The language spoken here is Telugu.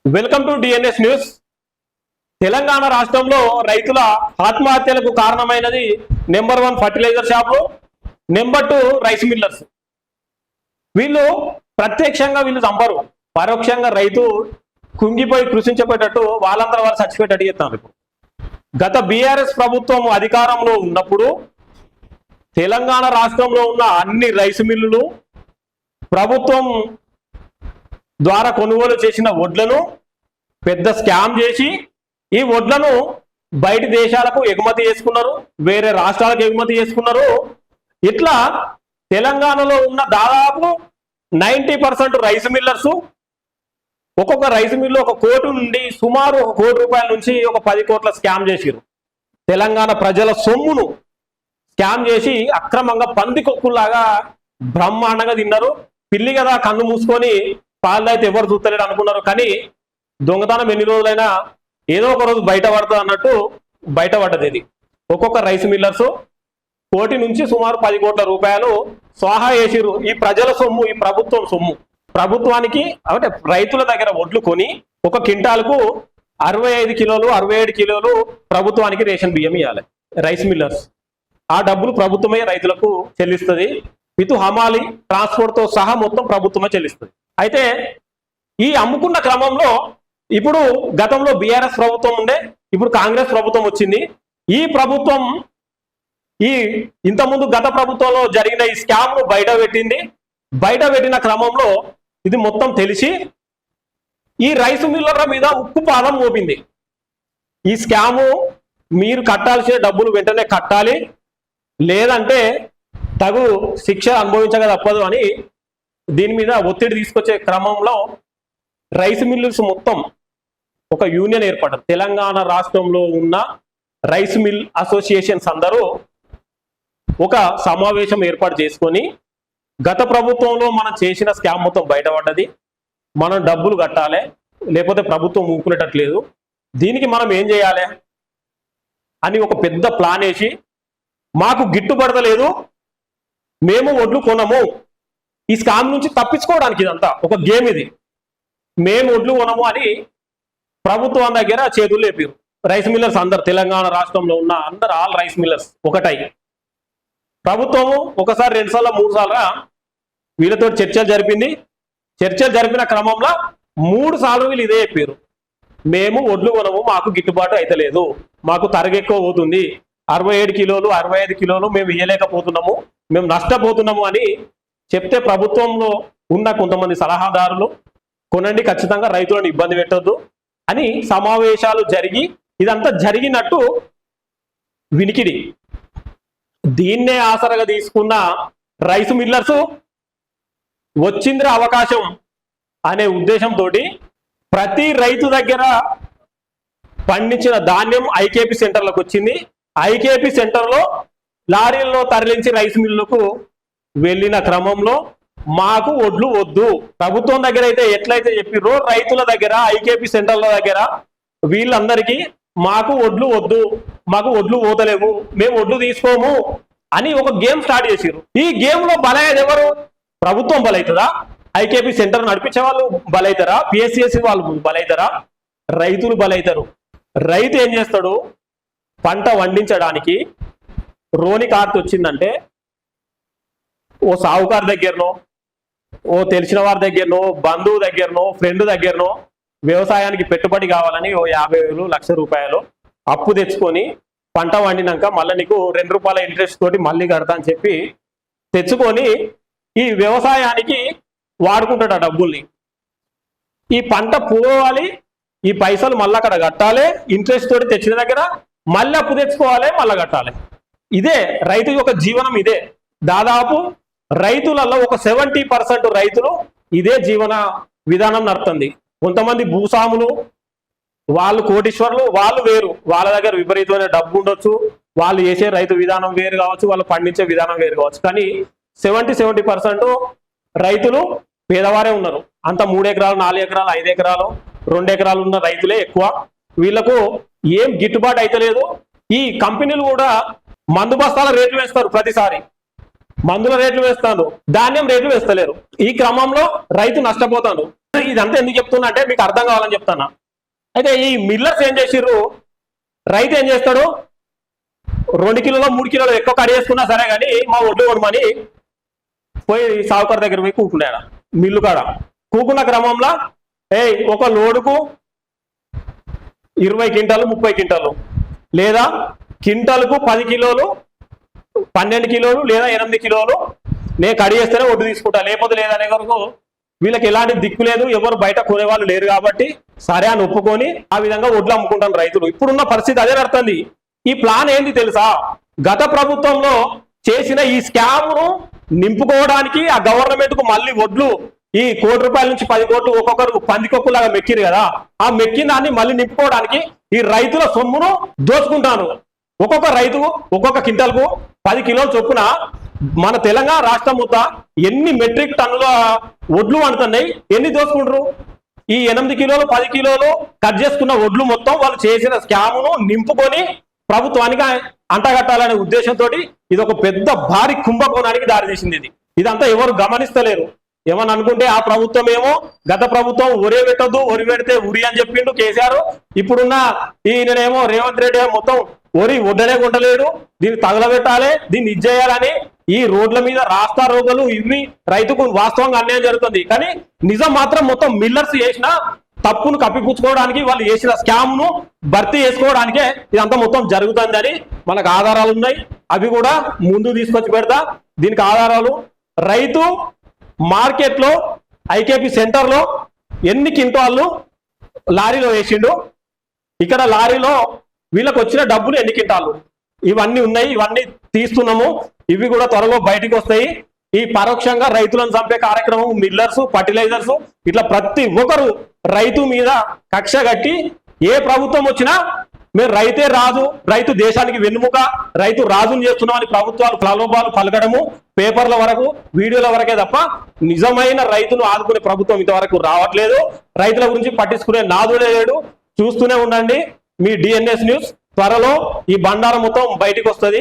Welcome to DNS news. Telangana రాష్ట్రంలో రైతుల ఆత్మహత్యలకు కారణమైనది నెంబర్ 1 ఫర్టిలైజర్ షాపులు, నెంబర్ 2 రైస్ మిల్లర్స్. వీళ్ళు ప్రత్యక్షంగా వీళ్ళు చంపరు, పరోక్షంగా రైతు కుంగిపోయి కృషించబోయేటట్టు వాళ్ళందరూ వాళ్ళు సర్టిఫికేట్ అడిగేస్తున్నారు. గత బీఆర్ఎస్ ప్రభుత్వం అధికారంలో ఉన్నప్పుడు తెలంగాణ రాష్ట్రంలో ఉన్న అన్ని రైస్ మిల్లులు ప్రభుత్వం ద్వారా కొనుగోలు చేసిన వడ్లను పెద్ద స్కామ్ చేసి ఈ వడ్లను బయటి దేశాలకు ఎగుమతి చేసుకున్నారు, వేరే రాష్ట్రాలకు ఎగుమతి చేసుకున్నారు. ఇట్లా తెలంగాణలో ఉన్న దాదాపు 90% రైస్ మిల్లర్స్ ఒక్కొక్క రైస్ మిల్లు 1 కోటి నుండి సుమారు 1 కోటి రూపాయల నుంచి 10 కోట్ల స్కామ్ చేసిరు. తెలంగాణ ప్రజల సొమ్మును స్కామ్ చేసి అక్రమంగా పందికొక్కులాగా బ్రహ్మాండంగా తిన్నారు. పిల్లి కదా కన్ను మూసుకొని పాలు అయితే ఎవరు చూస్తలేడు అనుకున్నారు, కానీ దొంగతనం ఎన్ని రోజులైనా ఏదో ఒక రోజు బయట పడుతుంది అన్నట్టు బయటపడ్డది. ఇది ఒక్కొక్క రైస్ మిల్లర్స్ కోటి నుంచి సుమారు 10 కోట్ల రూపాయలు స్వాహా చేసిరు. ఈ ప్రజల సొమ్ము, ఈ ప్రభుత్వం సొమ్ము. ప్రభుత్వానికి అంటే రైతుల దగ్గర వడ్లు కొని 1 క్వింటాల్కు 65 కిలోలు 67 కిలోలు ప్రభుత్వానికి రేషన్ బియ్యం ఇవ్వాలి రైస్ మిల్లర్స్. ఆ డబ్బులు ప్రభుత్వమే రైతులకు చెల్లిస్తుంది. విత్ హమాలి ట్రాన్స్పోర్ట్ తో సహా మొత్తం ప్రభుత్వమే చెల్లిస్తుంది. అయితే ఈ అమ్ముకున్న క్రమంలో ఇప్పుడు గతంలో బీఆర్ఎస్ ప్రభుత్వం ఉండే, ఇప్పుడు కాంగ్రెస్ ప్రభుత్వం వచ్చింది. ఈ ప్రభుత్వం ఇంతకుముందు గత ప్రభుత్వంలో జరిగిన ఈ స్కామ్ ను బయట పెట్టిన క్రమంలో ఇది మొత్తం తెలిసి ఈ రైస్ మిల్లర్ల మీద ఉక్కుపాదం మోపింది. ఈ స్కాము మీరు కట్టాల్సిన డబ్బులు వెంటనే కట్టాలి, లేదంటే తగు శిక్ష అనుభవించక తప్పదు అని దీని మీద ఒత్తిడి తీసుకొచ్చే క్రమంలో రైస్ మిల్లుస్ మొత్తం ఒక యూనియన్ ఏర్పడ్డారు. తెలంగాణ రాష్ట్రంలో ఉన్న రైస్ మిల్ అసోసియేషన్స్ అందరూ ఒక సమావేశం ఏర్పాటు చేసుకొని గత ప్రభుత్వంలో మనం చేసిన స్కామ్ మొత్తం బయటపడ్డది, మనం డబ్బులు కట్టాలి, లేకపోతే ప్రభుత్వం ఊపుకునేటట్లేదు, దీనికి మనం ఏం చేయాలి అని ఒక పెద్ద ప్లాన్ వేసి మాకు గిట్టుబడతలేదు, మేము వడ్లు కొనము, ఈ స్కామ్ నుంచి తప్పించుకోవడానికి ఇదంతా ఒక గేమ్, ఇది మేము వడ్లు కొనము అని ప్రభుత్వం దగ్గర చేతులు లేపారు. రైస్ మిల్లర్స్ అందరు తెలంగాణ రాష్ట్రంలో ఉన్న అందరు ఆల్ రైస్ మిల్లర్స్ ఒకటై ప్రభుత్వము ఒకసారి 2 సార్లు 3 సార్లు వీళ్ళతో చర్చలు జరిపింది. చర్చలు జరిపిన క్రమంలో 3 సార్లు వీళ్ళు ఇదే చెప్పారు, మేము వడ్లు కొనము, మాకు గిట్టుబాటు అయితే లేదు, మాకు తరగెక్కువ పోతుంది, 67 కిలోలు 65 కిలోలు మేము ఇయ్యలేకపోతున్నాము, మేము నష్టపోతున్నాము అని చెప్తే ప్రభుత్వంలో ఉన్న కొంతమంది సలహాదారులు కొనండి, ఖచ్చితంగా రైతులను ఇబ్బంది పెట్టొద్దు అని సమావేశాలు జరిగి ఇదంతా జరిగినట్టు వినికిడి. దీన్నే ఆసరగా తీసుకున్న రైస్ మిల్లర్స్ వచ్చిందిరా అవకాశం అనే ఉద్దేశంతో ప్రతి రైతు దగ్గర పండించిన ధాన్యం ఐకేపీ సెంటర్లకు వచ్చింది. ఐకేపీ సెంటర్లో లారీల్లో తరలించి రైస్ మిల్లులకు వెళ్ళిన క్రమంలో మాకు వడ్లు వద్దు, ప్రభుత్వం దగ్గర అయితే ఎట్లయితే చెప్పిర్రో రైతుల దగ్గర ఐకేపీ సెంటర్ల దగ్గర వీళ్ళందరికీ మాకు వడ్లు వద్దు, మాకు వడ్లు పోతలేవు, మేము వడ్లు తీసుకోము అని ఒక గేమ్ స్టార్ట్ చేసిర్రు. ఈ గేమ్ లో బలయ్యేది ఎవరు? ప్రభుత్వం బలవుతుందా? ఐకేపీ సెంటర్ నడిపించే వాళ్ళు బలవుతారా? పిఎస్సిఎస్సి వాళ్ళు బలవుతారా? రైతులు బలవుతారు. రైతు ఏం చేస్తాడు? పంట వండించడానికి రోని కార్తు వచ్చిందంటే ఓ సావుకారు దగ్గరనో, ఓ తెలిసిన వారి దగ్గరనో, బంధువు దగ్గరనో, ఫ్రెండ్ దగ్గరనో వ్యవసాయానికి పెట్టుబడి కావాలని ఓ 50,000 1,00,000 రూపాయలు అప్పు తెచ్చుకొని పంట వండినాక మళ్ళీ నీకు 2 రూపాయల ఇంట్రెస్ట్ తోటి మళ్ళీ కడతా అని చెప్పి తెచ్చుకొని ఈ వ్యవసాయానికి వాడుకుంటాడు ఆ డబ్బుల్ని. ఈ పంట పోవాలి, ఈ పైసలు మళ్ళీ అక్కడ కట్టాలి, ఇంట్రెస్ట్ తోటి తెచ్చిన దగ్గర మళ్ళీ అప్పు తెచ్చుకోవాలి, మళ్ళీ కట్టాలి. ఇదే రైతు యొక్క జీవనం. ఇదే దాదాపు రైతులలో ఒక 70% రైతులు ఇదే జీవన విధానం నడుతుంది. కొంతమంది భూస్వాములు, వాళ్ళు కోటీశ్వర్లు, వాళ్ళు వేరు, వాళ్ళ దగ్గర విపరీతమైన డబ్బు ఉండొచ్చు, వాళ్ళు చేసే రైతు విధానం వేరు కావచ్చు, వాళ్ళు పండించే విధానం వేరు కావచ్చు, కానీ 70% రైతులు పేదవారే ఉన్నారు. అంత 3 ఎకరాలు 4 ఎకరాలు 5 ఎకరాలు 2 ఎకరాలు ఉన్న రైతులే ఎక్కువ. వీళ్ళకు ఏం గిట్టుబాటు అయితే లేదు. ఈ కంపెనీలు కూడా మందు బస్తాల రేట్లు వేస్తారు, ప్రతిసారి మందుల రేట్లు వేస్తాను, ధాన్యం రేట్లు వేస్తలేరు. ఈ క్రమంలో రైతు నష్టపోతాడు. ఇదంతా ఎందుకు చెప్తున్నా అంటే మీకు అర్థం కావాలని చెప్తాను. అయితే ఈ మిల్లర్స్ ఏం చేసిర్రు, రైతు ఏం చేస్తాడు, 2 కిలోలు 3 కిలోలు ఎక్కువ కడి చేసుకున్నా సరే కానీ మా ఒడ్లు కొనమని పోయి సావుకారు దగ్గర పోయి కూకున్నాడు మిల్లు కాడ. కూకున్న క్రమంలో ఒక లోడుకు 20 క్వింటాలు 30 క్వింటాలు లేదా క్వింటాలకు 10 కిలోలు 12 కిలోలు లేదా 8 కిలోలు నేను కడి చేస్తేనే ఒడ్డు తీసుకుంటా, లేకపోతే లేదనే వరకు వీళ్ళకి ఎలాంటి దిక్కు లేదు, ఎవరు బయట కొనేవాళ్ళు లేరు కాబట్టి సరే అని ఒప్పుకొని ఆ విధంగా ఒడ్లు అమ్ముకుంటారు రైతులు. ఇప్పుడున్న పరిస్థితి అదే నడుతుంది. ఈ ప్లాన్ ఏంది తెలుసా, గత ప్రభుత్వంలో చేసిన ఈ స్కామ్ను నింపుకోవడానికి ఆ గవర్నమెంట్ కు మళ్ళీ ఒడ్లు ఈ 1 కోటి రూపాయల నుంచి 10 కోట్లు ఒక్కొక్కరు పందికొక్కులాగా మెక్కిరు కదా, ఆ మెక్కిన దాన్ని మళ్ళీ నింపుకోవడానికి ఈ రైతుల సొమ్మును దోచుకుంటాను. ఒక్కొక్క రైతు ఒక్కొక్క క్వింటల్కు 10 కిలోలు చొప్పున మన తెలంగాణ రాష్ట్రం మొత్తం ఎన్ని మెట్రిక్ టన్నుల ఒడ్లు వండుతున్నాయి, ఎన్ని దోచుకుంటారు? ఈ 8 కిలోలు 10 కిలోలు కట్ చేసుకున్న ఒడ్లు మొత్తం వాళ్ళు చేసిన స్కామును నింపుకొని ప్రభుత్వానికి అంటగట్టాలనే ఉద్దేశంతో ఇది ఒక పెద్ద భారీ కుంభకోణానికి దారితీసింది. ఇదంతా ఎవరు గమనిస్తలేరు. ఏమని అనుకుంటే ఆ ప్రభుత్వం ఏమో గత ప్రభుత్వం ఒరే పెట్టద్దు, ఒరి పెడితే ఉరి అని చెప్పిండు కేసీఆర్. ఇప్పుడున్న ఈయననేమో రేవంత్ రెడ్డి మొత్తం ఒరి ఒడ్డనే కొంటలేడు, దీన్ని తగలబెట్టాలి, దీన్ని ఇచ్చేయాలని ఈ రోడ్ల మీద రాస్తా రోగులు ఇవి రైతుకు వాస్తవంగా అన్యాయం జరుగుతుంది. కానీ నిజం మాత్రం మొత్తం మిల్లర్స్ చేసిన తప్పును కప్పిపుచ్చుకోవడానికి, వాళ్ళు చేసిన స్కామ్ ను భర్తీ చేసుకోవడానికే ఇదంతా మొత్తం జరుగుతుందని మనకు ఆధారాలు ఉన్నాయి. అవి కూడా ముందు తీసుకొచ్చి పెడతా. దీనికి ఆధారాలు రైతు మార్కెట్ లో ఐకేపీ సెంటర్ లో ఎన్ని క్వింటాళ్ళు లారీలో వేసిండు, ఇక్కడ లారీలో వీళ్ళకి వచ్చిన డబ్బులు ఎన్ని క్వింటాళ్ళు, ఇవన్నీ ఉన్నాయి. ఇవన్నీ తీస్తున్నాము, ఇవి కూడా త్వరలో బయటికి వస్తాయి. ఈ పరోక్షంగా రైతులను చంపే కార్యక్రమం మిల్లర్స్, ఫర్టిలైజర్స్ ఇట్లా ప్రతి ఒక్కరు రైతు మీద కక్ష కట్టి ఏ ప్రభుత్వం వచ్చినా మేము రైతే రాజు, రైతు దేశానికి వెన్నుముక, రైతు రాజుని చేస్తున్నామని ప్రభుత్వాలు ప్రలోభాలు పలకడము పేపర్ల వరకు వీడియోల వరకే తప్ప నిజమైన రైతును ఆదుకునే ప్రభుత్వం ఇంతవరకు రావట్లేదు. రైతుల గురించి పట్టించుకునే నాదుడే లేడు. చూస్తూనే ఉండండి మీ డిఎన్ఎస్ న్యూస్. త్వరలో ఈ బండారం మొత్తం బయటకు వస్తుంది.